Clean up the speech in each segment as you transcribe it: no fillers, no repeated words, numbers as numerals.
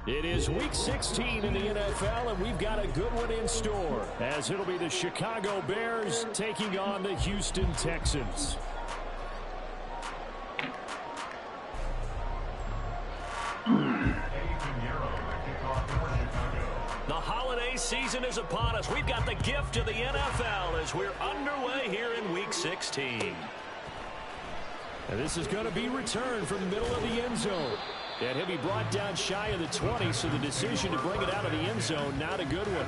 It is Week 16 in the NFL, and we've got a good one in store, as it'll be the Chicago Bears taking on the Houston Texans. The holiday season is upon us. We've got the gift of the NFL as we're underway here in Week 16. And this is going to be returned from the middle of the end zone. And he'll be brought down shy of the 20, so the decision to bring it out of the end zone, not a good one.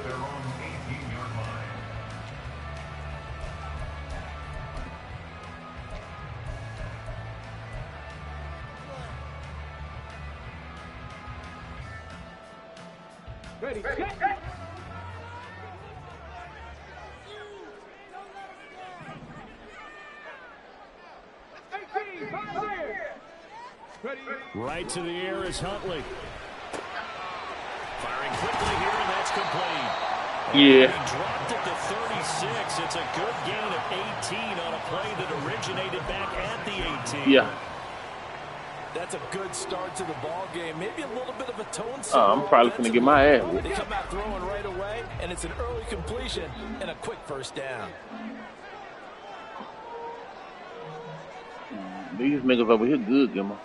Ready, set. Right to the air is Huntley. Firing quickly here, and that's complete. Yeah. He dropped it to 36. It's a good gain of 18 on a play that originated back at the 18. Yeah. That's a good start to the ball game. Maybe a little bit of a tone. I'm probably going to get my ass whipped. They come out throwing right away, and it's an early completion and a quick first down. These niggas over here good, Gimmer.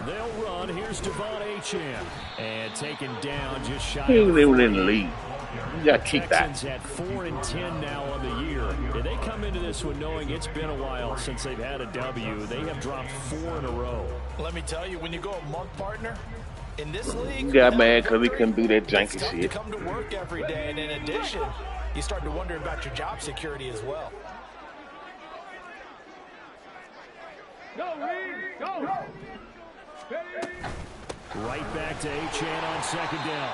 They'll run. Here's Devon Achane. And taken down just shy. He ain't even in the league. You got to kick that. Texans at 4-10 now on the year. Yeah, they come into this one knowing it's been a while since they've had a W. They have dropped 4 in a row. Let me tell you, when you go a month partner in this league, He got mad because he couldn't do that janky shit. shit. Come to work every day, and in addition, you start to wonder about your job security as well. Go, Reed, go. Right back to Achane on second down.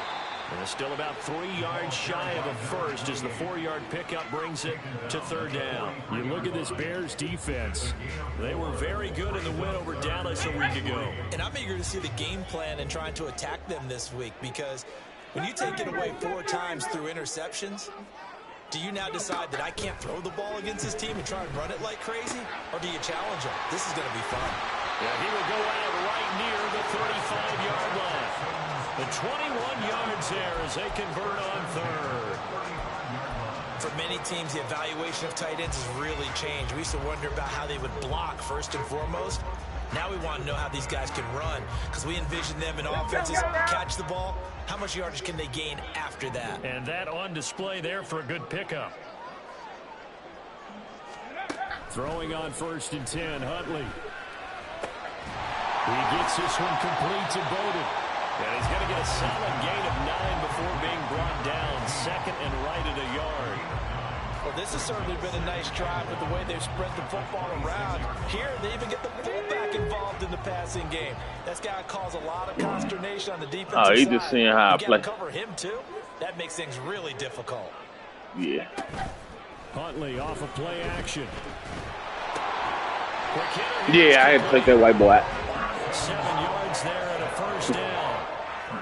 And still about 3 yards shy of a first as the 4-yard pickup brings it to third down. You look at this Bears defense. They were very good in the win over Dallas a week ago. And I'm eager to see the game plan and trying to attack them this week, because when you take it away 4 times through interceptions, do you now decide that I can't throw the ball against this team and try and run it like crazy? Or do you challenge them? This is going to be fun. Yeah, he will go out right near the 35-yard line. The 21 yards there as they convert on third. For many teams, the evaluation of tight ends has really changed. We used to wonder about how they would block first and foremost. Now we want to know how these guys can run, because we envision them in offenses catch the ball. How much yardage can they gain after that? And that on display there for a good pickup. Throwing on 1st and 10, Huntley. He gets this one complete to Bowden. And he's going to get a solid gain of 9 before being brought down. 2nd and right at a yard. Well, this has certainly been a nice drive with the way they've spread the football around. Here, they even get the fullback involved in the passing game. That's got to cause a lot of consternation on the defensive side. Oh, he just seeing how I play. You got to cover him, too. That makes things really difficult. Yeah. Huntley off of play action. Yeah, I had to take that white boy out. 7 yards there and a first down.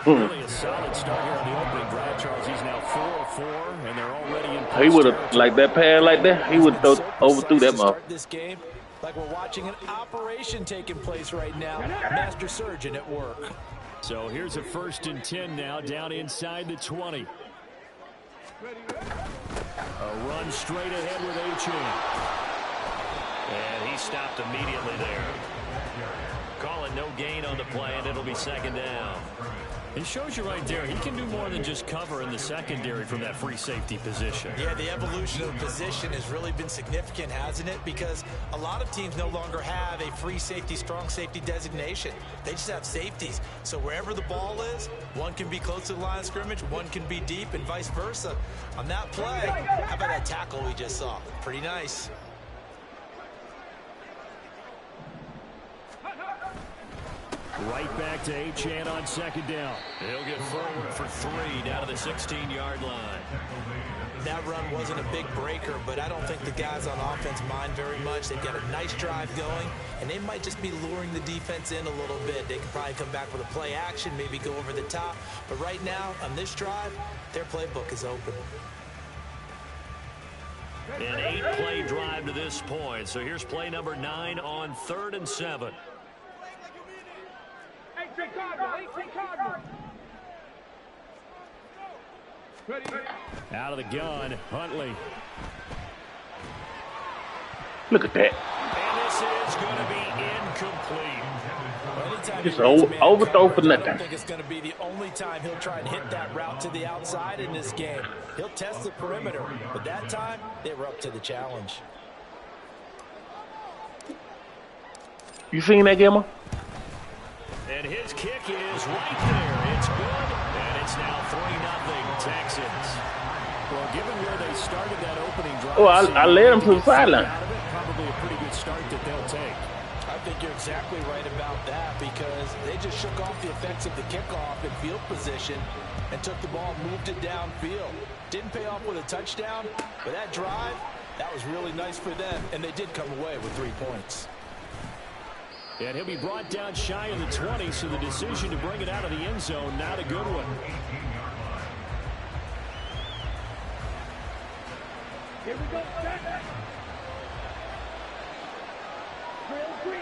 Really a solid start here on the opening drive, Charles. He's now 4 of 4, and they're already in. He would have, like that pass like that, he would have overthrew that mother. This game, like we're watching an operation taking place right now. Master surgeon at work. So here's a 1st and 10 now, down inside the 20. A run straight ahead with Achane. And he stopped immediately there. Calling no gain on the play, and it'll be 2nd down. It shows you right there, he can do more than just cover in the secondary from that free safety position. Yeah, the evolution of position has really been significant, hasn't it? Because a lot of teams no longer have a free safety, strong safety designation. They just have safeties. So wherever the ball is, one can be close to the line of scrimmage, one can be deep, and vice versa. On that play, how about that tackle we just saw? Pretty nice. Right back to Achane on 2nd down. He'll get forward for 3 down to the 16-yard line. That run wasn't a big breaker, but I don't think the guys on offense mind very much. They've got a nice drive going, and they might just be luring the defense in a little bit. They can probably come back with a play action, maybe go over the top. But right now, on this drive, their playbook is open. An 8-play drive to this point. So here's play number 9 on 3rd and 7. Ready. Out of the gun, Huntley. Look at that. And this is going to be incomplete. Just an overthrow for nothing. I don't think it's going to be the only time he'll try and hit that route to the outside in this game. He'll test the perimeter, but that time, they were up to the challenge. You seen that, Gemma? And his kick is right there. It's good, and it's now 3-0 Texans. Well, given where they started that opening drive, Oh, I led him to the sideline. Probably a pretty good start that they'll take. I think you're exactly right about that because they just shook off the effects of the kickoff in field position and took the ball and moved it downfield. Didn't pay off with a touchdown, but that drive, that was really nice for them, and they did come away with 3 points. And he'll be brought down shy of the 20, so the decision to bring it out of the end zone, not a good one. Here we go. Set. Trail green.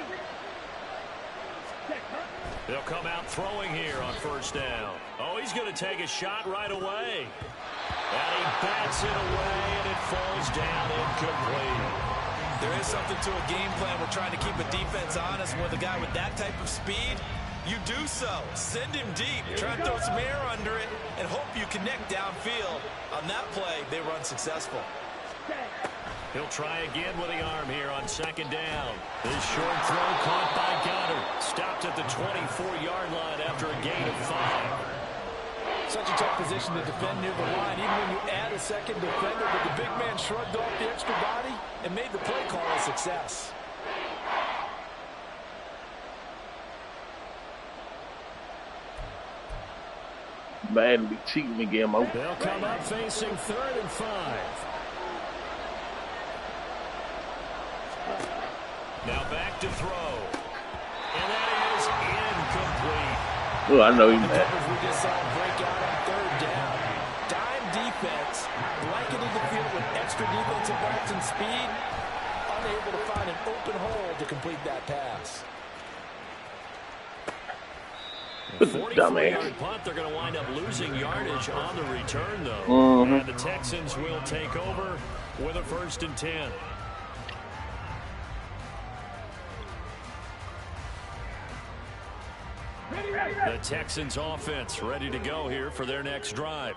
Check, huh? They'll come out throwing here on first down. Oh, he's going to take a shot right away. And he bats it away, and it falls down incomplete. There is something to a game plan. We're trying to keep a defense honest. With a guy with that type of speed, you do so. Send him deep. Try and throw some air under it and hope you connect downfield. On that play, they were unsuccessful. He'll try again with the arm here on second down. This short throw caught by Goddard. Stopped at the 24-yard line after a gain of 5. Such a tough position to defend near the line. Even when you add a second defender, but the big man shrugged off the extra body and made the play call a success. Madden be cheating again, Mo. They'll come up facing 3rd and 5. Now back to throw. And that is incomplete. Oh, I know you mad. We just saw him break out on 3rd down. Dime defense, blanketed the field with extra defensive backs and speed, unable to find an open hole to complete that pass. Look at the dumbass. 44-yard punt. They're going to wind up losing yardage on the return, though. And the Texans will take over with a 1st and 10. The Texans offense ready to go here for their next drive.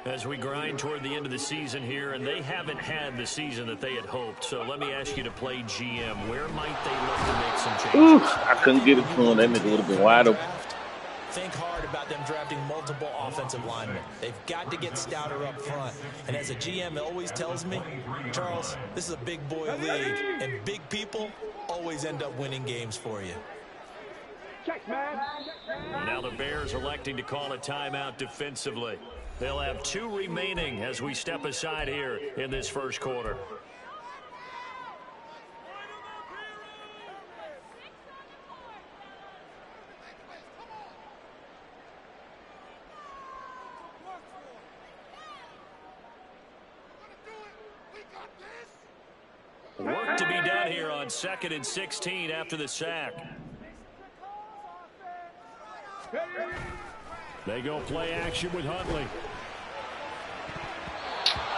As we grind toward the end of the season here, and they haven't had the season that they had hoped. So let me ask you to play GM. Where might they look to make some changes? I couldn't get it to him. That nigga would have been wide open. Think hard about them drafting multiple offensive linemen. They've got to get stouter up front. And as a GM always tells me, Charles, this is a big boy league, and big people always end up winning games for you. Check, man. Now the Bears electing to call a timeout defensively. They'll have 2 remaining as we step aside here in this first quarter. Work to be done here on 2nd and 16 after the sack. They go play action with Huntley.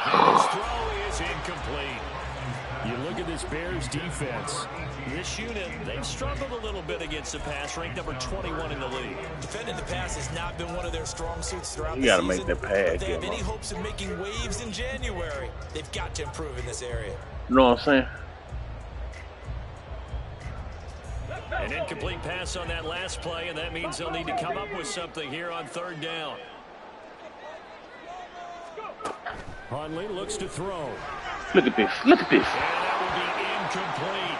And his throw is incomplete. You look at this Bears defense. This unit, they've struggled a little bit against the pass, ranked number 21 in the league. Defending the pass has not been one of their strong suits throughout the season. You got to make that pass. If they have any hopes of making waves in January, they've got to improve in this area. You know what I'm saying? An incomplete pass on that last play, and that means they'll need to come up with something here on 3rd down. Huntley looks to throw. Look at this. Look at this. And that will be incomplete.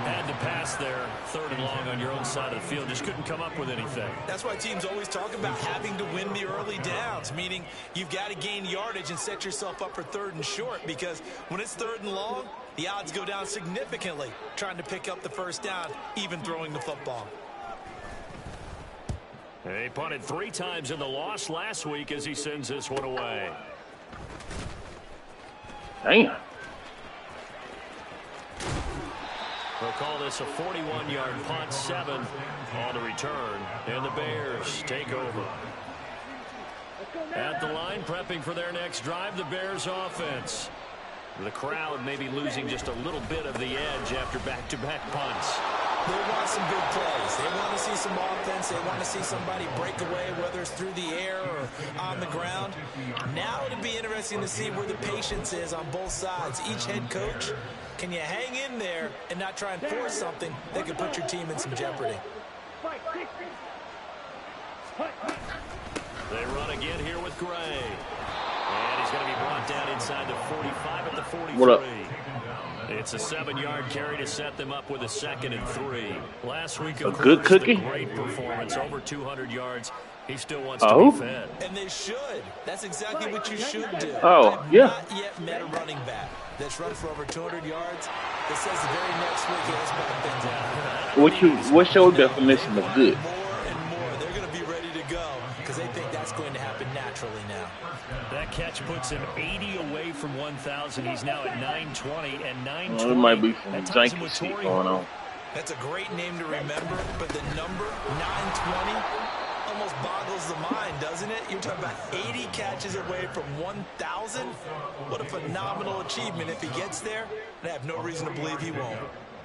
Had to pass there, 3rd and long on your own side of the field. Just couldn't come up with anything. That's why teams always talk about having to win the early downs, meaning you've got to gain yardage and set yourself up for 3rd and short, because when it's 3rd and long, the odds go down significantly trying to pick up the 1st down, even throwing the football. He punted 3 times in the loss last week as he sends this one away. Damn. They'll call this a 41-yard punt, 7 on the return, and the Bears take over. At the line, prepping for their next drive, the Bears offense. The crowd may be losing just a little bit of the edge after back-to-back punts. They want some big plays. They want to see some offense. They want to see somebody break away, whether it's through the air or on the ground. Now it'll be interesting to see where the patience is on both sides. Each head coach, can you hang in there and not try and force something that could put your team in some jeopardy? They run again here with Gray. And he's going to be brought down inside the 45 at the 43. What up? It's a 7-yard carry to set them up with a 2nd and 3. Last week, A good cookie? Great performance, over 200 yards. He still wants to be fed. And they should. That's exactly what you should do. Oh, I've yeah. not yet met a running back that's run for over 200 yards that says the very next week he has bad things. What's your definition of good? More and more. They're going to be ready to go because they think that's going to happen naturally now. That catch puts him 80 away from 1,000. He's now at 920 and 920. Well, there might be some That ties him janky with shit Torrey. going on. That's a great name to remember, but the number 920 almost boggles the mind, doesn't it? You're talking about 80 catches away from 1,000. What a phenomenal achievement. If he gets there, I have no reason to believe he won't.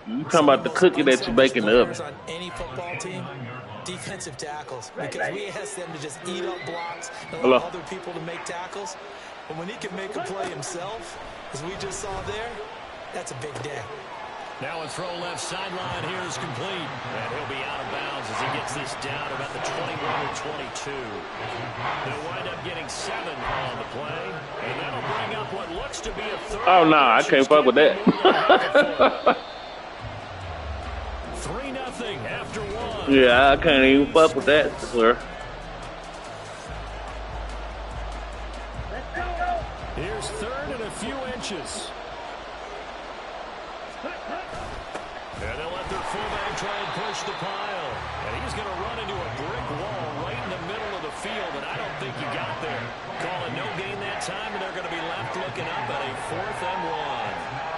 You talking about the cookie that you bake in the oven? On any football team, defensive tackles, because we ask them to just eat up blocks and allow other people to make tackles. But when he can make a play himself, as we just saw there, that's a big day. Now a throw left sideline here is complete. And he'll be out of bounds as he gets this down about the 21-22. They'll wind up getting 7 on the play. And that'll bring up what looks to be a third. Oh, no, I can't fuck with that. 3-0 after 1. Yeah, I can't even fuck with that, sir. Here's 3rd and a few inches. And they'll let their fullback try and push the pile. And he's going to run into a brick wall right in the middle of the field, and I don't think he got there. Call it no gain that time, and they're going to be left looking up at a 4th and 1.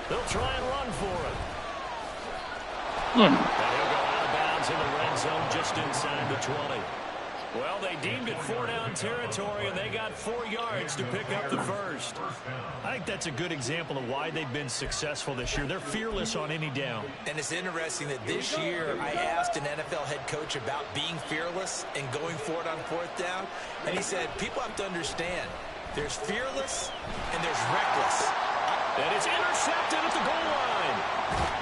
They'll try and run for it. And he'll go out of bounds in the red zone just inside the 20. Well, they deemed it 4-down territory, and they got 4 yards to pick up the first. I think that's a good example of why they've been successful this year. They're fearless on any down. And it's interesting that this year I asked an NFL head coach about being fearless and going for it on 4th down, and he said, people have to understand, there's fearless and there's reckless. And it's intercepted at the goal line.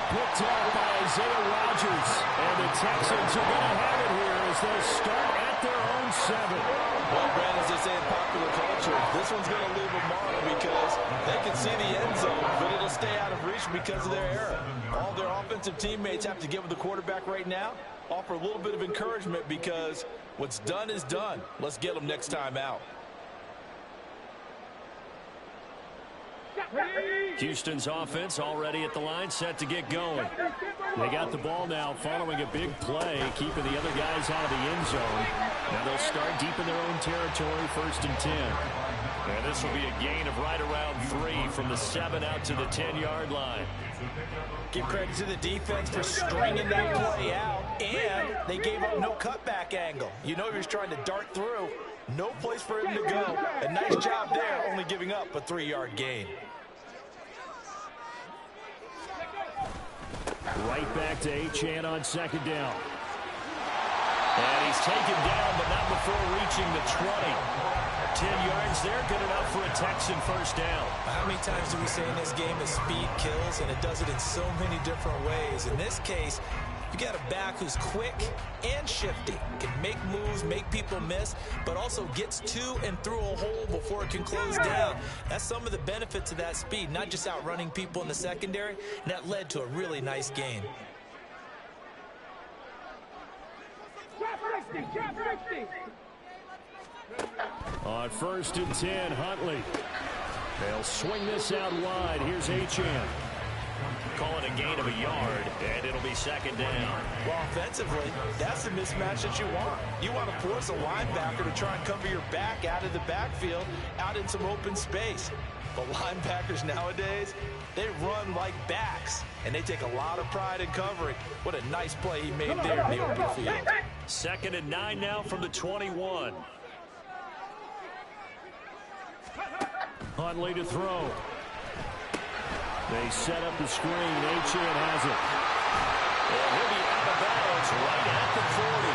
Picked up by Isaiah Rodgers. And the Texans are going to have it here as they start at their own 7. Well, Brad, as they say in popular culture, this one's going to leave a mark because they can see the end zone, but it'll stay out of reach because of their error. All their offensive teammates have to give the quarterback right now, offer a little bit of encouragement because what's done is done. Let's get them next time out. Houston's offense already at the line, set to get going. They got the ball now following a big play, keeping the other guys out of the end zone. Now they'll start deep in their own territory, 1st and 10. And this will be a gain of right around 3 from the 7 out to the 10-yard line. Give credit to the defense for stringing that play out, and they gave up no cutback angle. You know he was trying to dart through. No place for him to go. A nice job there, only giving up a 3-yard gain. Right back to Achane on 2nd down. And he's taken down, but not before reaching the 20. 10 yards there, good enough for a Texan 1st down. How many times do we say in this game that speed kills, and it does it in so many different ways? In this case, you got a back who's quick and shifty, can make moves, make people miss, but also gets to and through a hole before it can close down. That's some of the benefits of that speed, not just outrunning people in the secondary, and that led to a really nice gain. On 1st and 10, Huntley. They'll swing this out wide. Here's Achane. Call it a gain of a yard, and it'll be second down. Well, offensively, that's the mismatch that you want. You want to force a linebacker to try and cover your back out of the backfield, out in some open space. But linebackers nowadays, they run like backs, and they take a lot of pride in covering. What a nice play he made there in the open field. 2nd and 9 now from the 21. Huntley to throw. They set up the screen. Achane has it. And he'll be out of bounds right at the 40.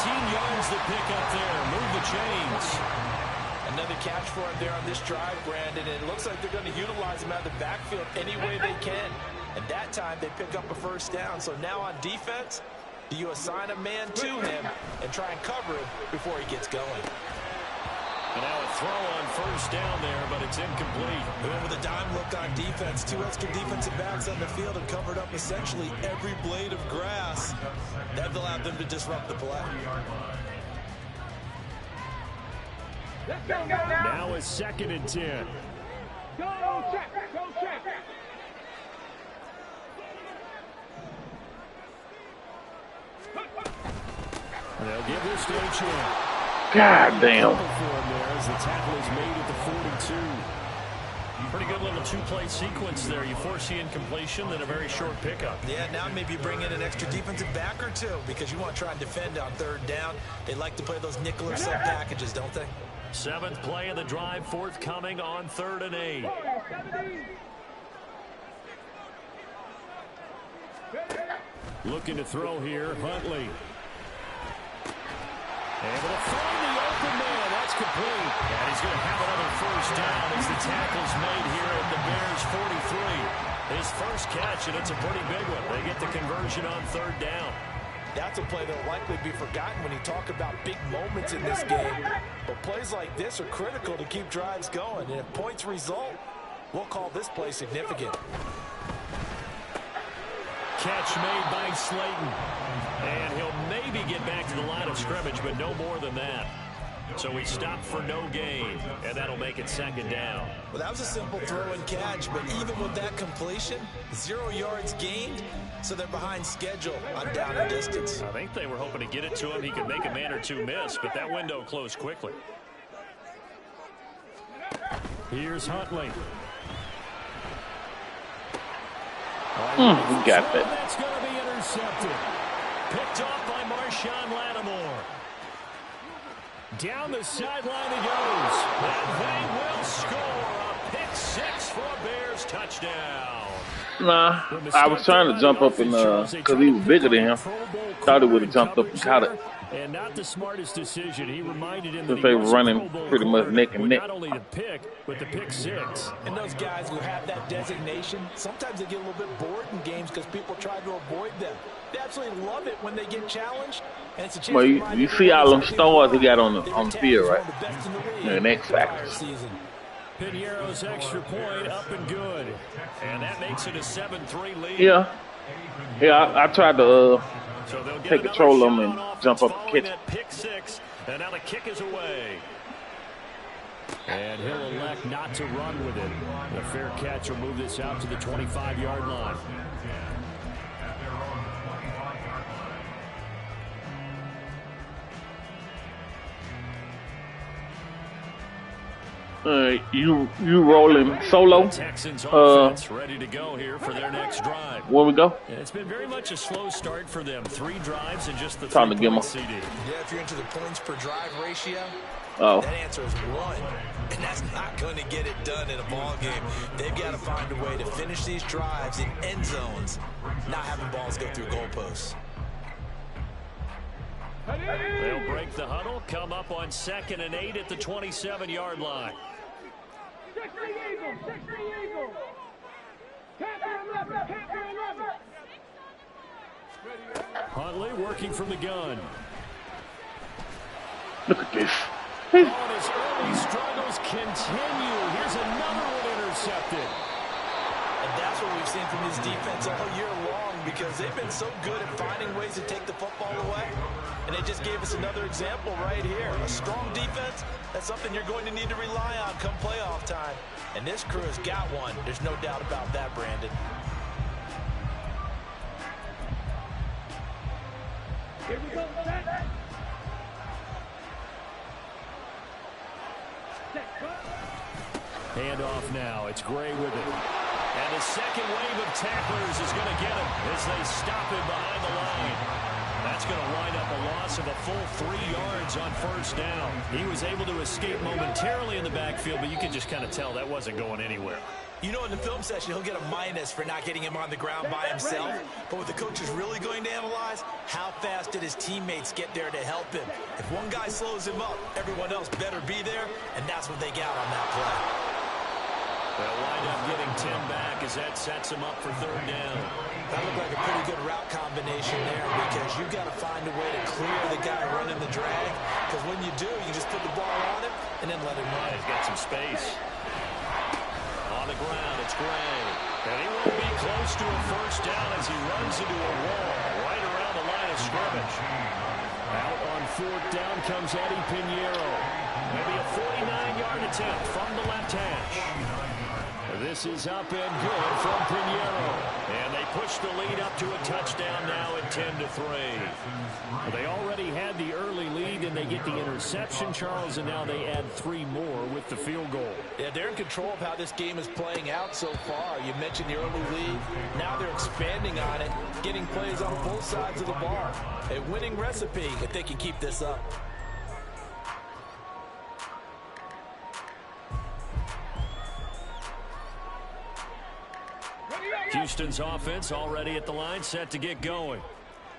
19 yards to pick up there. Move the chains. Another catch for him there on this drive, Brandon. It looks like they're going to utilize him out of the backfield any way they can. And that time they pick up a first down. So now on defense, do you assign a man to him and try and cover him before he gets going? And now a throw on first down there, but it's incomplete. They went with a dime look on defense. 2 extra defensive backs on the field and covered up essentially every blade of grass. That allowed them to disrupt the play. Now it's 2nd and 10. Go check. Go check. They'll give this to Achane. God damn. As the tackle is made at the 42. Pretty good little 2-play sequence there. You force the incompletion, then a very short pickup. Yeah, now maybe bring in an extra defensive back or two because you want to try and defend on 3rd down. They like to play those nickel or sub packages, don't they? 7th play of the drive, forthcoming on 3rd and 8. Looking to throw here, Huntley. Able to find the open man. That's complete. And he's going to have another first down as the tackle's made here at the Bears 43. His first catch, and it's a pretty big one. They get the conversion on 3rd down. That's a play that will likely be forgotten when you talk about big moments in this game. But plays like this are critical to keep drives going. And if points result, we'll call this play significant. Catch made by Slayton. And he'll maybe get back to the line of scrimmage, but no more than that. So he stopped for no gain, and that'll make it 2nd down. Well, that was a simple throw and catch, but even with that completion, 0 yards gained, so they're behind schedule on down and distance. I think they were hoping to get it to him. He could make a man or two miss, but that window closed quickly. Here's Huntley. He got that. That's going to be intercepted. Picked off by Marshawn Lattimore. Down the sideline he goes. And they will score a pick 6 for a Bears touchdown. Nah, I was trying to jump up and because he was bigger than him. Thought he would have jumped up and caught it. And not the smartest decision. He reminded him that they were running pretty much neck and neck. Not only the pick, but the pick 6. And those guys who have that designation, sometimes they get a little bit bored in games because people try to avoid them. They absolutely love it when they get challenged. And it's a chance. Well, you see all them stars he got on the field, right? And X factors. Piniero's extra point up and good. And that makes it a 7-3 lead. Yeah. I tried to take control of him and jump up and catch it. Pick 6, and now the kick is away. And he'll elect not to run with it. A fair catch will move this out to the 25-yard line. You rolling solo? Texans offense ready to go here for their next drive. Where we go? It's been very much a slow start for them. 3 drives and just the Time to give 'em. CD. Yeah, if you're into the points per drive ratio, that answer is 1. And that's not going to get it done in a ball game. They've got to find a way to finish these drives in end zones, not having balls go through goalposts. They'll break the huddle, come up on 2nd and 8 at the 27-yard line. Check the eagle. Check the eagle. Captain 11. Captain 11. Huntley working from the gun. Look at this. Oh, his early struggles continue. Here's another one intercepted. And that's what we've seen from his defense all year long. because they've been so good at finding ways to take the football away. And they just gave us another example right here. A strong defense, that's something you're going to need to rely on come playoff time. And this crew has got one. There's no doubt about that, Brandon. Here we go, set. Handoff now. It's Gray with it. And the second wave of tacklers is going to get him as they stop him behind the line. That's going to wind up a loss of a full 3 yards on first down. He was able to escape momentarily in the backfield, but you could just kind of tell that wasn't going anywhere. You know, in the film session, he'll get a minus for not getting him on the ground by himself. But what the coach is really going to analyze, how fast did his teammates get there to help him? If one guy slows him up, everyone else better be there, and that's what they got on that play. They'll wind up getting 10 back as that sets him up for third down. That looked like a pretty good route combination there because you've got to find a way to clear the guy running the drag. Because when you do, you just put the ball on him and then let him run. He's got some space. On the ground, it's Gray. And he won't be close to a first down as he runs into a wall right around the line of scrimmage. Out on fourth down comes Eddie Pinheiro. Maybe a 49-yard attempt from the left hash. This is up and good from Pinheiro. And they push the lead up to a touchdown now at 10-3. They already had the early lead, and they get the interception, Charles, and now they add 3 more with the field goal. Yeah, they're in control of how this game is playing out so far. You mentioned the early lead. Now they're expanding on it, getting plays on both sides of the ball. A winning recipe if they can keep this up. Houston's offense already at the line, set to get going.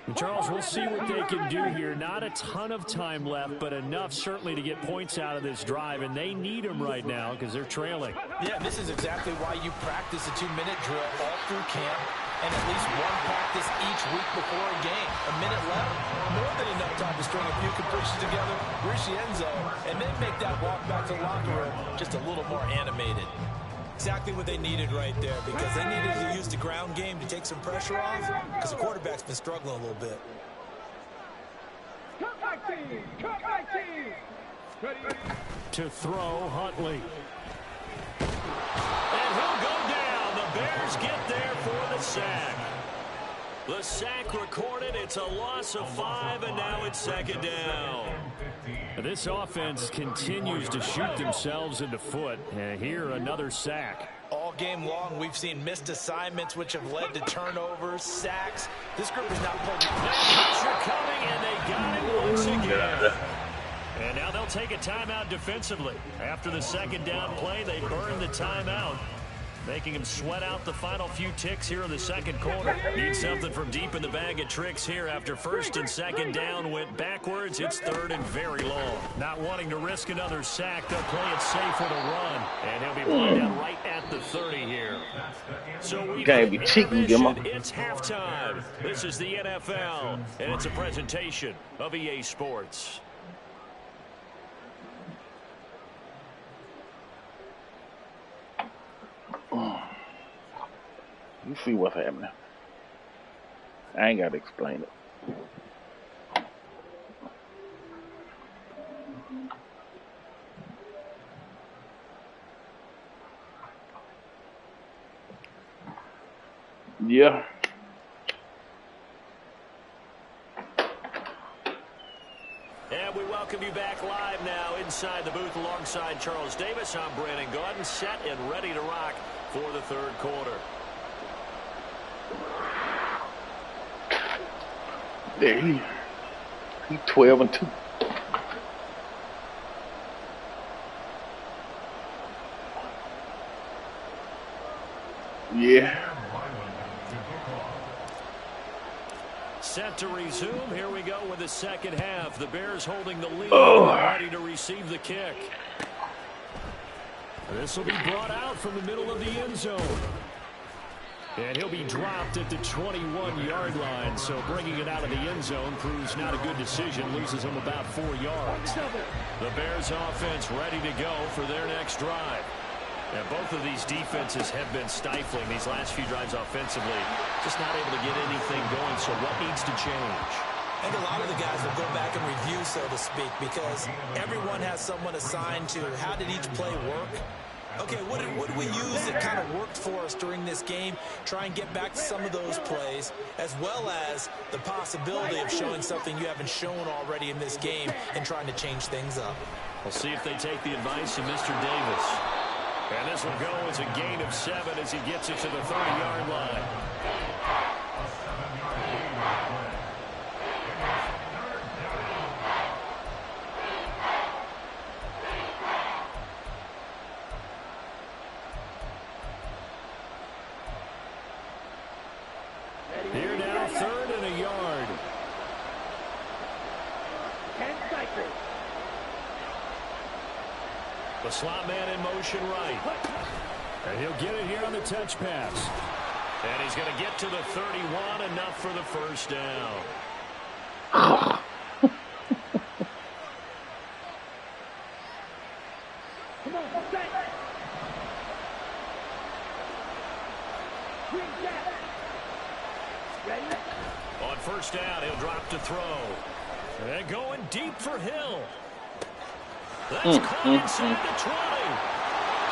And Charles, we'll see what they can do here. Not a ton of time left, but enough certainly to get points out of this drive, and they need them right now because they're trailing. Yeah, this is exactly why you practice a 2-minute drill all through camp and at least one practice each week before a game. A minute left, more than enough time to string a few completions together, reach the end zone, and then make that walk back to the locker room just a little more animated. Exactly what they needed right there because they needed to use the ground game to take some pressure off because the quarterback's been struggling a little bit. Cut back team! Cut back team! To throw, Huntley. And he'll go down. The Bears get there for the sack. The sack recorded. It's a loss of 5, and now it's second down. This offense continues to shoot themselves in the foot. And here, another sack. All game long, we've seen missed assignments, which have led to turnovers, sacks. This group is not playing. Pressure coming, and they got it once again. And now they'll take a timeout defensively. After the second down play, they burn the timeout, making him sweat out the final few ticks here in the second quarter. Need something from deep in the bag of tricks here after first and second down went backwards. It's third and very long. Not wanting to risk another sack, they'll play it safe with a run. And he'll be brought down right at the 30 here. So we it's halftime. This is the NFL, and it's a presentation of EA Sports. You see what's happening. I ain't got to explain it. Yeah. And we welcome you back live now inside the booth alongside Charles Davis. I'm Brandon Gaudin, set and ready to rock for the third quarter. There he 12-2. Yeah. Set to resume. Here we go with the second half. The Bears holding the lead, ready to receive the kick. This will be brought out from the middle of the end zone. And he'll be dropped at the 21-yard line, so bringing it out of the end zone proves not a good decision, loses him about 4 yards. The Bears offense ready to go for their next drive. Yeah, both of these defenses have been stifling these last few drives offensively. Just not able to get anything going, so what needs to change? I think a lot of the guys will go back and review, so to speak, because everyone has someone assigned to how did each play work. Okay, what did we use that kind of worked for us during this game? Try and get back to some of those plays, as well as the possibility of showing something you haven't shown already in this game and trying to change things up. We'll see if they take the advice of Mr. Davis. And this will go as a gain of 7 as he gets it to the 30-yard line. Here now, 3rd and a yard. 10 cycles. The slot man in motion right. And he'll get it here on the touch pass. And he's going to get to the 31, enough for the first down. Come on, set. Green jack. Ready? On first down, he'll drop to throw. And going deep for Hill. That's caught inside the 20.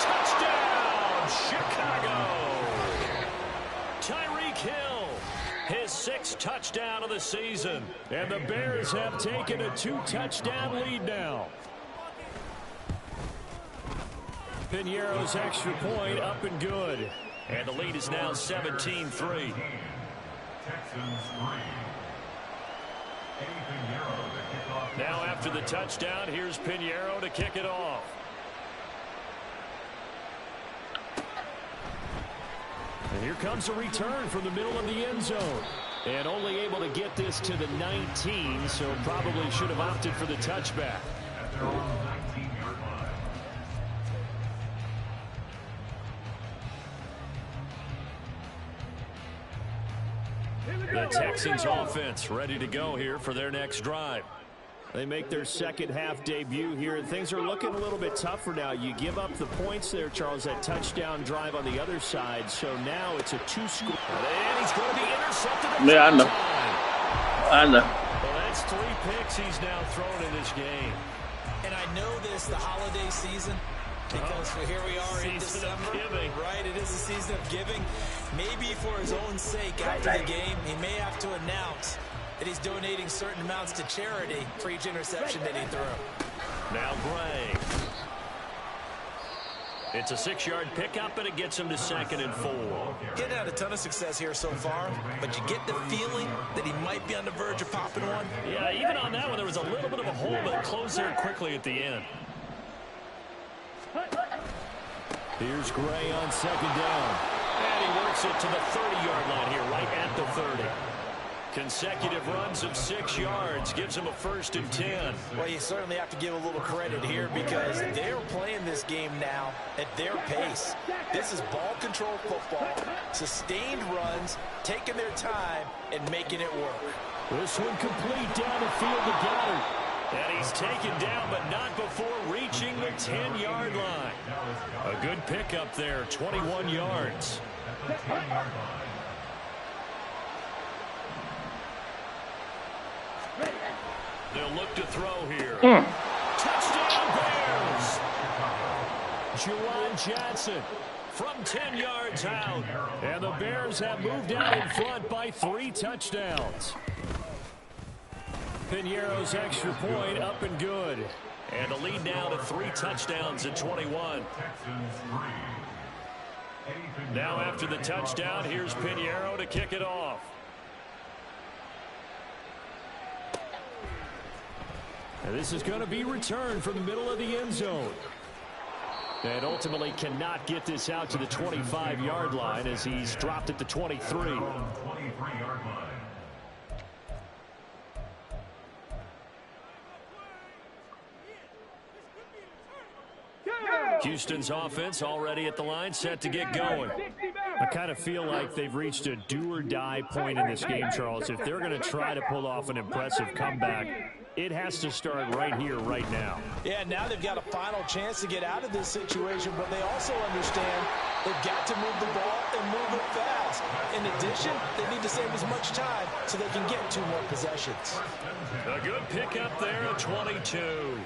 Touchdown, Chicago. Tyreek Hill, his 6th touchdown of the season. And the Bears have taken a 2-touchdown lead now. Piñeiro's extra point up and good. And the lead is now 17-3. Now after the touchdown, here's Piñeiro to kick it off. And here comes a return from the middle of the end zone. And only able to get this to the 19, so probably should have opted for the touchback. The Texans offense ready to go here for their next drive. They make their second half debut here, and things are looking a little bit tougher now. You give up the points there, Charles, that touchdown drive on the other side. So now it's a 2-score. And he's going to be intercepted. Yeah, I know. Well, that's 3 picks he's now thrown in this game. And I know this, the holiday season, because here we are in December, right? It is a season of giving. Maybe for his own sake after the game, he may have to announce that he's donating certain amounts to charity for each interception that he threw. Now Gray. It's a 6-yard pickup, and it gets him to 2nd and 4. Getting had a ton of success here so far, but you get the feeling that he might be on the verge of popping one. Yeah, even on that one, there was a little bit of a hole, but it closed there quickly at the end. Here's Gray on 2nd down. And he works it to the 30-yard line here, right at the 30. Consecutive runs of 6 yards gives him a 1st and 10. Well, you certainly have to give a little credit here because they're playing this game now at their pace. This is ball control football, sustained runs, taking their time, and making it work. This one complete down the field to Goddard. And he's taken down, but not before reaching the 10-yard line. A good pickup there, 21 yards. They'll look to throw here. Touchdown, Bears! Juwan Johnson from 10 yards out. And the Bears have moved out in front by 3 touchdowns. Piñeiro's extra point up and good. And the lead now to 3 touchdowns at 21. Now after the touchdown, here's Piñeiro to kick it off. And this is going to be returned from the middle of the end zone. And ultimately cannot get this out to the 25-yard line as he's dropped at the 23. Houston's offense already at the line, set to get going. I kind of feel like they've reached a do-or-die point in this game, Charles. If they're going to try to pull off an impressive comeback, It has to start right here, right now. Yeah, now they've got a final chance to get out of this situation, but they also understand they've got to move the ball and move it fast. In addition, they need to save as much time so they can get 2 more possessions. A good pickup there at 22.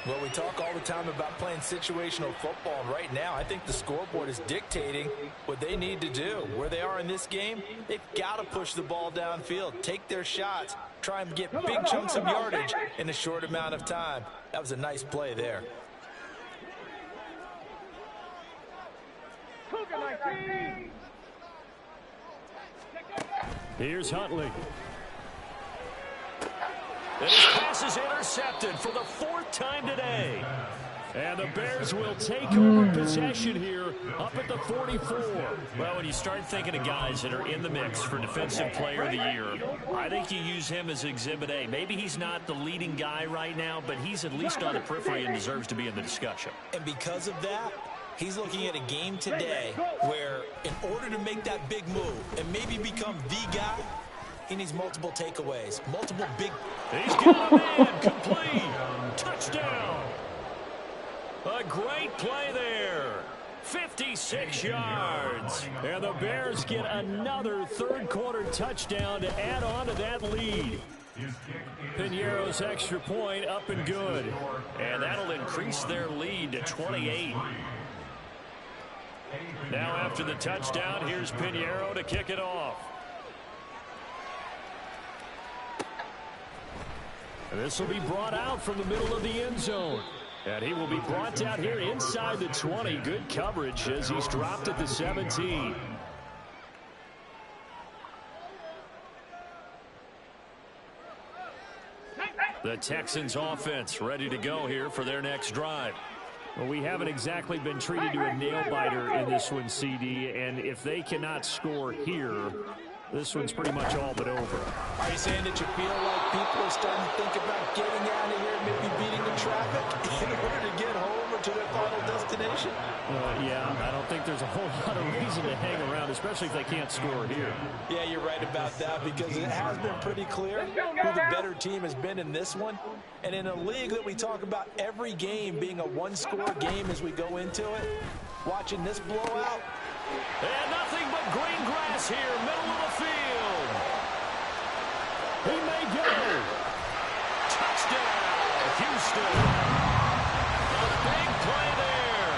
Well, we talk all the time about playing situational football, and right now I think the scoreboard is dictating what they need to do. Where they are in this game, they've got to push the ball downfield, take their shots, try and get big chunks of yardage in a short amount of time. That was a nice play there. Here's Huntley. And his pass is intercepted for the 4th time today. And the Bears will take over possession here up at the 44. Well, when you start thinking of guys that are in the mix for Defensive Player of the Year, I think you use him as Exhibit A. Maybe he's not the leading guy right now, but he's at least on the periphery and deserves to be in the discussion. And because of that, he's looking at a game today where in order to make that big move and maybe become the guy, he needs multiple takeaways, multiple big... He's got a man, complete, touchdown. A great play there. 56 yards. And the Bears get another 3rd quarter touchdown to add on to that lead. Piñeiro's extra point up and good. And that'll increase their lead to 28. Now after the touchdown, here's Piñeiro to kick it off. And this will be brought out from the middle of the end zone. And he will be brought down here inside the 20. Good coverage as he's dropped at the 17. The Texans offense ready to go here for their next drive. Well, we haven't exactly been treated to a nail-biter in this one, CD. And if they cannot score here, this one's pretty much all but over. Are you saying that you feel like people are starting to think about getting out of here, maybe beating the traffic in order to get home or to their final destination? Yeah, I don't think there's a whole lot of reason to hang around, especially if they can't score here. Yeah, you're right about that because it has been pretty clear who the better team has been in this one. And in a league that we talk about every game being a 1-score game as we go into it, watching this blowout, and nothing but green grass here, middle of the field. He may go. Touchdown, Houston. A big play there.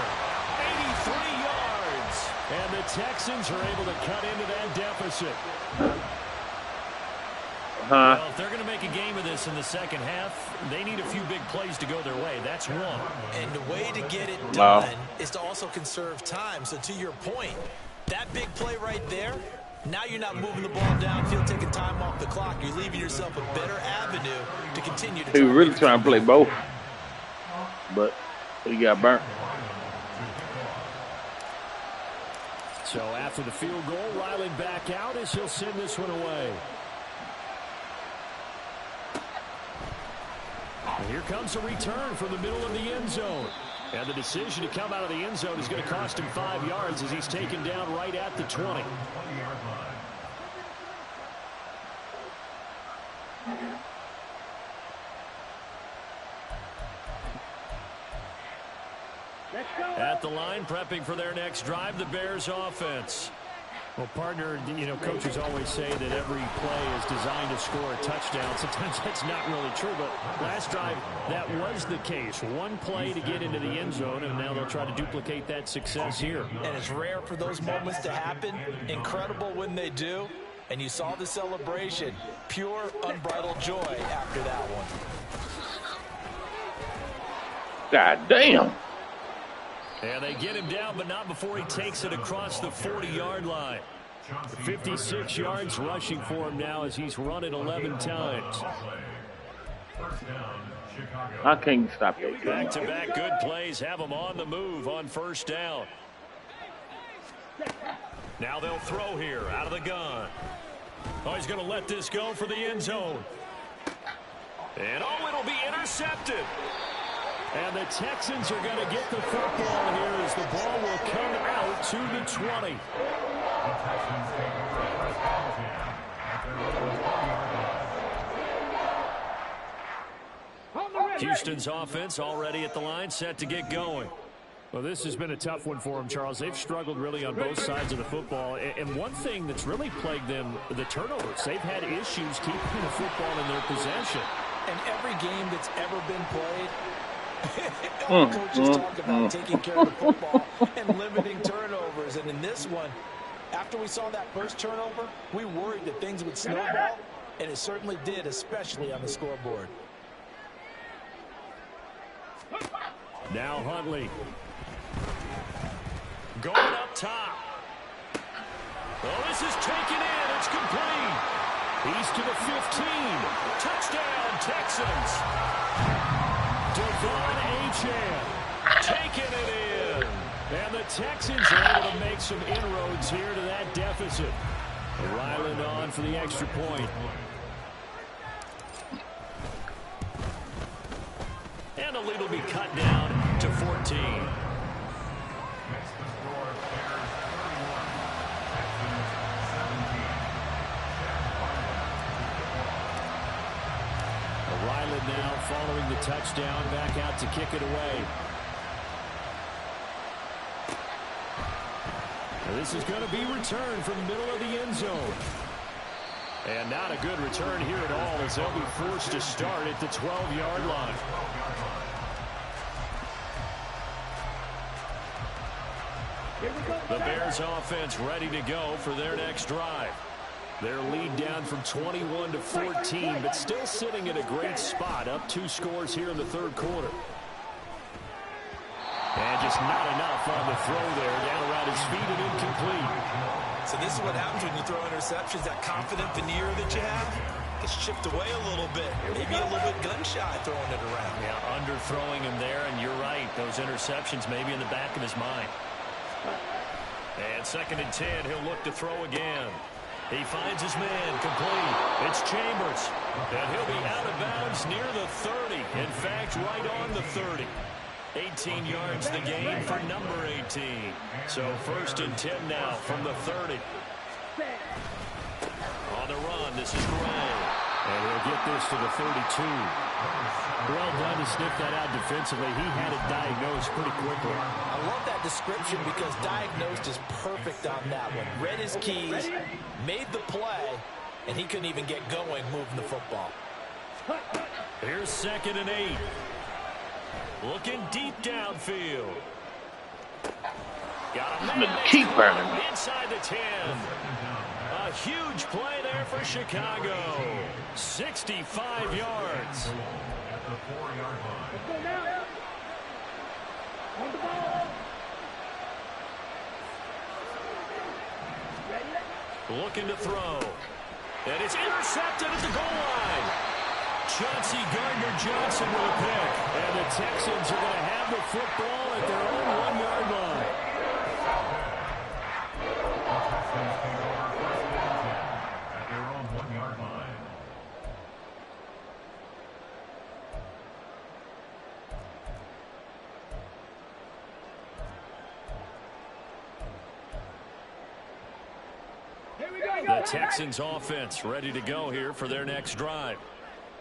83 yards. And the Texans are able to cut into that deficit. Well, if they're going to make a game of this in the second half, they need a few big plays to go their way. That's one. And the way to get it done is to also conserve time. So to your point, that big play right there, now you're not moving the ball downfield, taking time off the clock. You're leaving yourself a better avenue to continue to... He was really trying to play both, but he got burnt. So after the field goal, Riley back out as he'll send this one away. And here comes a return from the middle of the end zone. And the decision to come out of the end zone is going to cost him 5 yards as he's taken down right at the 20. At the line, prepping for their next drive, the Bears offense. Well, partner, you know, coaches always say that every play is designed to score a touchdown. Sometimes that's not really true, but last drive, that was the case. One play to get into the end zone, and now they'll try to duplicate that success here. And it's rare for those moments to happen. Incredible when they do. And you saw the celebration. Pure, unbridled joy after that one. God damn. And they get him down, but not before he takes it across the 40-yard line. 56 yards rushing for him now as he's run it 11 times. I can't stop you. Back-to-back good plays have him on the move on first down. Now they'll throw here out of the gun. Oh, he's going to let this go for the end zone. And oh, it'll be intercepted. And the Texans are going to get the football here as the ball will come out to the 20. Houston's offense already at the line, set to get going. Well, this has been a tough one for them, Charles. They've struggled really on both sides of the football. And one thing that's really plagued them, the turnovers. They've had issues keeping the football in their possession. And every game that's ever been played, coaches talk about taking care of the football and limiting turnovers. And in this one, after we saw that first turnover, we worried that things would snowball, and it certainly did, especially on the scoreboard. Now Huntley. Going up top. Oh, this is taken in. It's complete. He's to the 15. Touchdown, Texans. Devon Achane taking it in. And the Texans are able to make some inroads here to that deficit. Ryland on for the extra point. And the lead will be cut down to 14. Ryland now following the touchdown, back out to kick it away. Now this is going to be returned from the middle of the end zone. And not a good return here at all, as they'll be forced to start at the 12-yard line. The Bears offense ready to go for their next drive. Their lead down from 21 to 14, but still sitting at a great spot, up 2 scores here in the third quarter. And just not enough on the throw there, down around his feet and incomplete. So this is what happens when you throw interceptions. That confident veneer that you have gets chipped away a little bit. Maybe a little bit gun-shy throwing it around. Yeah, underthrowing him there, and you're right. Those interceptions may be in the back of his mind. And 2nd and 10, he'll look to throw again. He finds his man, complete. It's Chambers. And he'll be out of bounds near the 30. In fact, right on the 30. 18 yards the gain for number 18. So 1st and 10 now from the 30. On the run, this is Gray. And he'll get this to the 32. Well done to sniff that out defensively. He had it diagnosed pretty quickly. I love that description because diagnosed is perfect on that one. Read his keys, made the play, and he couldn't even get going moving the football. Here's 2nd and 8. Looking deep downfield. Got a man keep burning. inside the 10. A huge play there for Chicago. 65 yards. Looking to throw. And it's intercepted at the goal line. Chauncey Gardner-Johnson with a pick. And the Texans are going to have the football at their own 1-yard line. At their own 1-yard line. The Texans offense ready to go here for their next drive.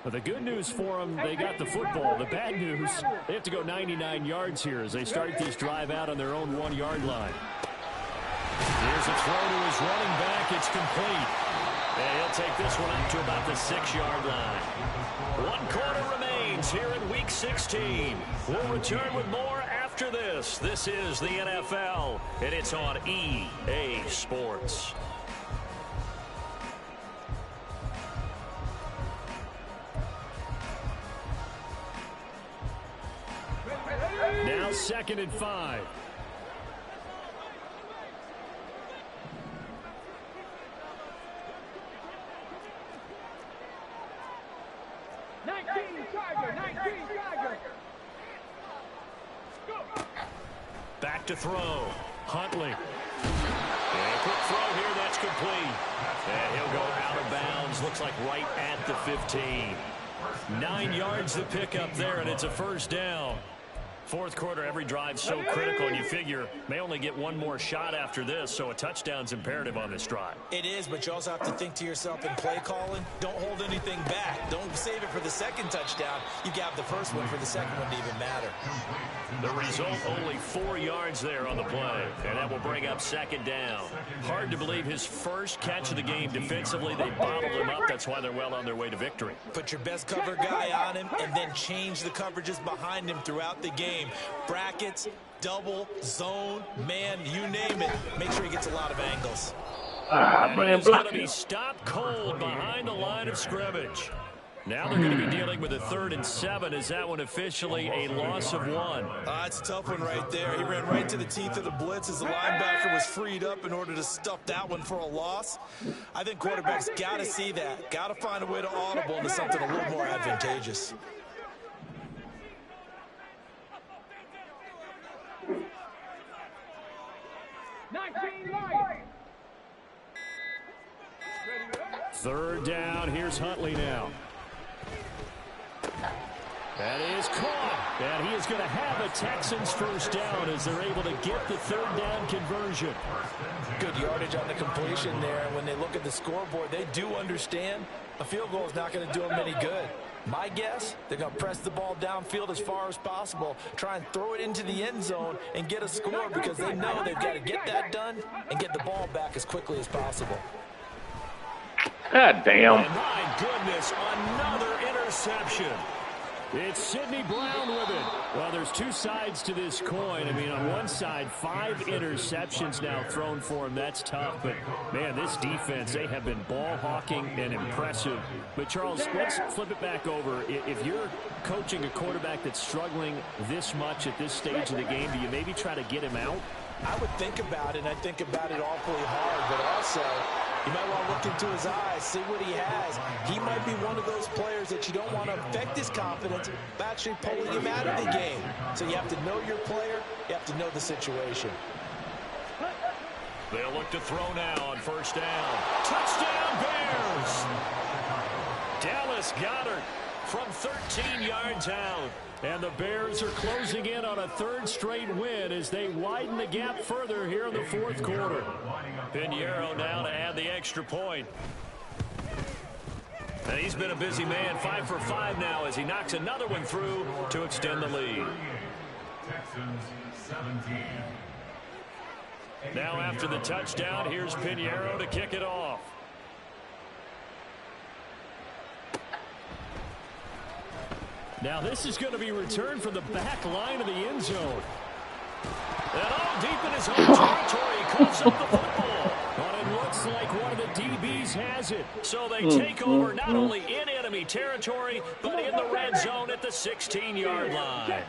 But the good news for them, they got the football. The bad news, they have to go 99 yards here as they start this drive out on their own 1-yard line. Here's a throw to his running back. It's complete. And he'll take this one up to about the 6-yard line. 1 quarter remains here in Week 16. We'll return with more after this. This is the NFL, and it's on EA Sports. Now 2nd and 5. Back to throw. Huntley. And a quick throw here. That's complete. And he'll go out of bounds. Looks like right at the 15. 9 yards the pickup there, and it's a 1st down. Fourth quarter, every drive so critical, and you figure may only get one more shot after this, so a touchdown's imperative on this drive. It is, but you also have to think to yourself in play calling, don't hold anything back. Don't save it for the second touchdown. You got the first one for the second one to even matter. The result, only 4 yards there on the play, and that will bring up second down. Hard to believe his first catch of the game defensively. They bottled him up. That's why they're well on their way to victory. Put your best cover guy on him and then change the coverages behind him throughout the game. Brackets, double, zone, man, you name it. Make sure he gets a lot of angles. He's going to be stopped cold behind the line of scrimmage. Now they're going to be dealing with a 3rd and 7. Is that one officially a loss of 1? It's a tough one right there. He ran right to the teeth of the blitz as the linebacker was freed up in order to stuff that one for a loss. I think quarterbacks got to see that. Got to find a way to audible into something a little more advantageous. Third down. Here's Huntley now. That is caught. And he is going to have a Texans first down as they're able to get the 3rd down conversion. Good yardage on the completion there. When they look at the scoreboard, they do understand a field goal is not going to do them any good. My guess, they're going to press the ball downfield as far as possible, try and throw it into the end zone and get a score because they know they've got to get that done and get the ball back as quickly as possible. God damn. And my goodness, another interception. It's Sidney Brown with it. Well, there's 2 sides to this coin. I mean, on one side, 5 interceptions now thrown for him. That's tough. But, man, this defense, they have been ball hawking and impressive. But, Charles, let's flip it back over. If you're coaching a quarterback that's struggling this much at this stage of the game, do you maybe try to get him out? I would think about it, and I think about it awfully hard. But also, you might want to look into his eyes, see what he has. He might be one of those players that you don't want to affect his confidence by actually pulling him out of the game. So you have to know your player. You have to know the situation. They'll look to throw now on first down. Touchdown, Bears! Dallas Goedert from 13 yards out. And the Bears are closing in on a 3rd straight win as they widen the gap further here in the 4th quarter. Pinheiro now to add the extra point. And he's been a busy man, 5 for 5 now as he knocks another one through to extend the lead. Texans 17. Now after the touchdown, here's Pinheiro to kick it off. Now this is going to be returned from the back line of the end zone. And all deep in his own territory, he coughs up the football. But it looks like one of the DBs has it. So they take over not only in enemy territory, but in the red zone at the 16-yard line.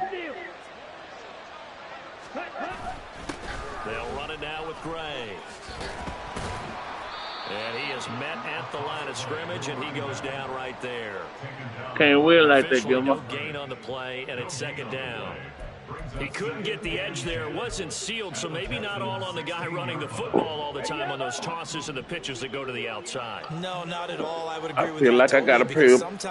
They'll run it now with Gray. And he is met at the line of scrimmage, and he goes down right there. Can't win like that, Gilmore. No gain on the play, and it's 2nd down. He couldn't get the edge there. It wasn't sealed, so maybe not all on the guy running the football all the time on those tosses and the pitches that go to the outside. No, not at all. I would agree with you. I feel like I got to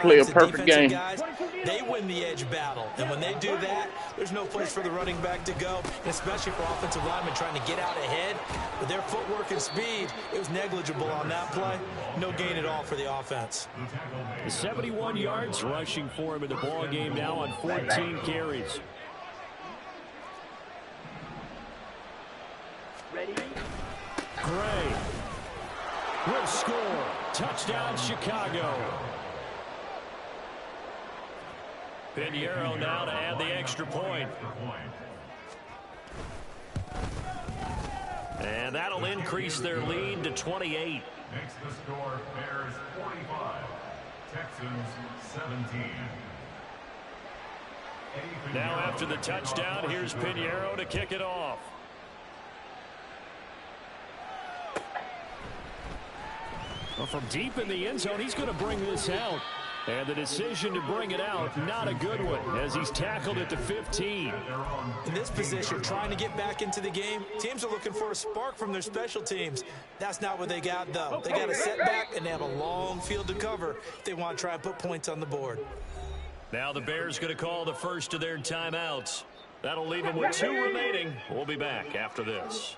play a perfect game. Guys, they win the edge battle, and when they do that, there's no place for the running back to go, and especially for offensive linemen trying to get out ahead. With their footwork and speed, it was negligible on that play. No gain at all for the offense. 71 yards rushing for him in the ball game now on 14 carries. Gray will score. Touchdown, Chicago. Pinheiro now to add the extra point. And that'll increase their lead to 28. Makes the score Bears 45, Texans 17. Now after the touchdown, here's Pinheiro to kick it off. Well, from deep in the end zone, he's going to bring this out. And the decision to bring it out, not a good one, as he's tackled at the 15. In this position, trying to get back into the game, teams are looking for a spark from their special teams. That's not what they got, though. They got a setback, and they have a long field to cover if they want to try and put points on the board. Now the Bears going to call the first of their timeouts. That'll leave him with 2 remaining. We'll be back after this.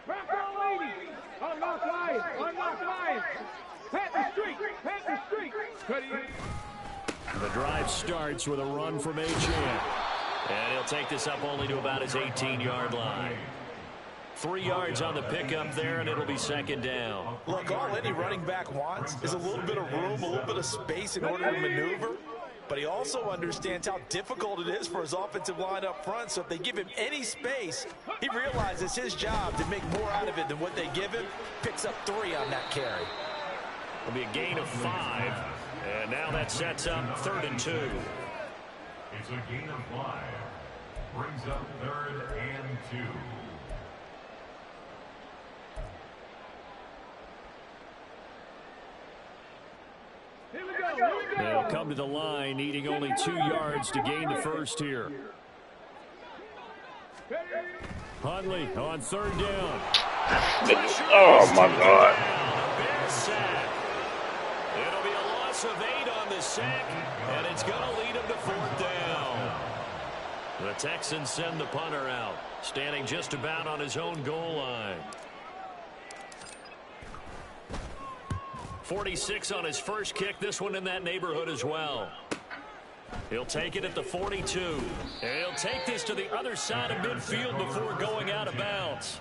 Back on, ladies. Unlock Lions. Unlock Lions. Pat the street. Pat the street. The drive starts with a run from Achane. And he'll take this up only to about his 18-yard line. 3 yards on the pickup there, and it'll be second down. Look, all any running back wants is a little bit of room, a little bit of space in order to maneuver. But he also understands how difficult it is for his offensive line up front. So if they give him any space, he realizes his job to make more out of it than what they give him. Picks up 3 on that carry. It'll be a gain of 5. And now that sets up 3rd and 2. It's a gain of 5. Brings up 3rd and 2. Here we go. Here we go. They'll come to the line, needing only 2 yards to gain the first here. Hundley on 3rd down. Oh, my God. A Bears sack. It'll be a loss of 8 on the sack, and it's going to lead him to 4th down. The Texans send the punter out, standing just about on his own goal line. 46 on his first kick, this one in that neighborhood as well. He'll take it at the 42. And he'll take this to the other side of midfield before going out of bounds.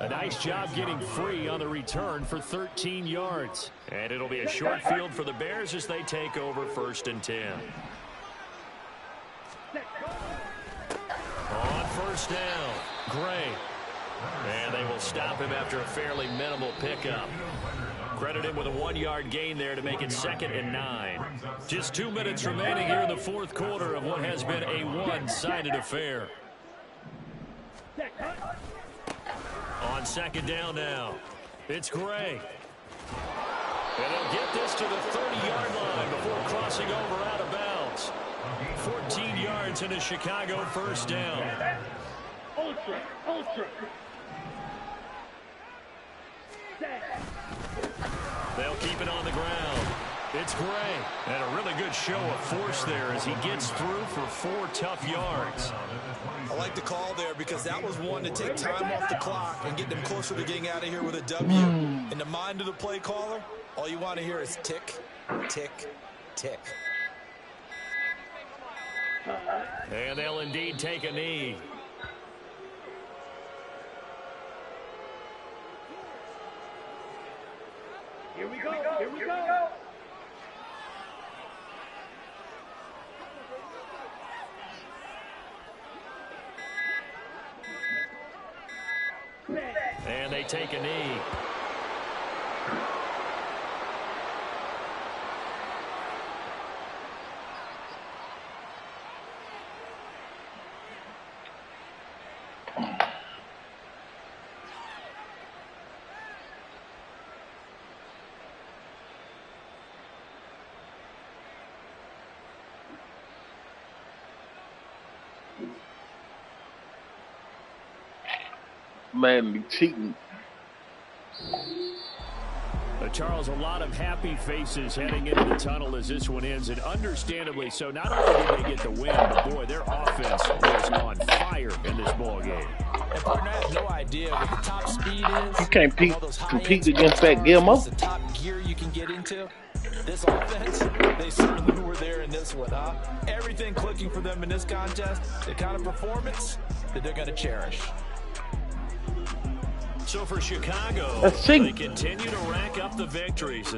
A nice job getting free on the return for 13 yards. And it'll be a short field for the Bears as they take over 1st and 10. On 1st down, Gray. And they will stop him after a fairly minimal pickup. Credit him with a 1-yard gain there to make it 2nd and 9. Just 2 minutes remaining here in the 4th quarter of what has been a one-sided affair. On 2nd down now, it's Gray. And he'll get this to the 30-yard line before crossing over out of bounds. 14 yards in a Chicago 1st down. Ultra. They'll keep it on the ground. It's Gray. And a really good show of force there as he gets through for 4 tough yards. I like the call there because that was one to take time off the clock and get them closer to getting out of here with a W. In the mind of the play caller, all you want to hear is tick, tick, tick. And they'll indeed take a knee. Here we go. Here we go. And they take a knee. Man, be cheating. Charles, a lot of happy faces heading into the tunnel as this one ends, and understandably so. Not only did they get the win, but boy, their offense was on fire in this ball game. And partner, I have no idea what the top speed is. You can't compete against that Gilmore. The top gear you can get into. This offense, they certainly were there in this one, huh? Everything clicking for them in this contest, the kind of performance that they're going to cherish. So for Chicago, they continue to rack up the victories.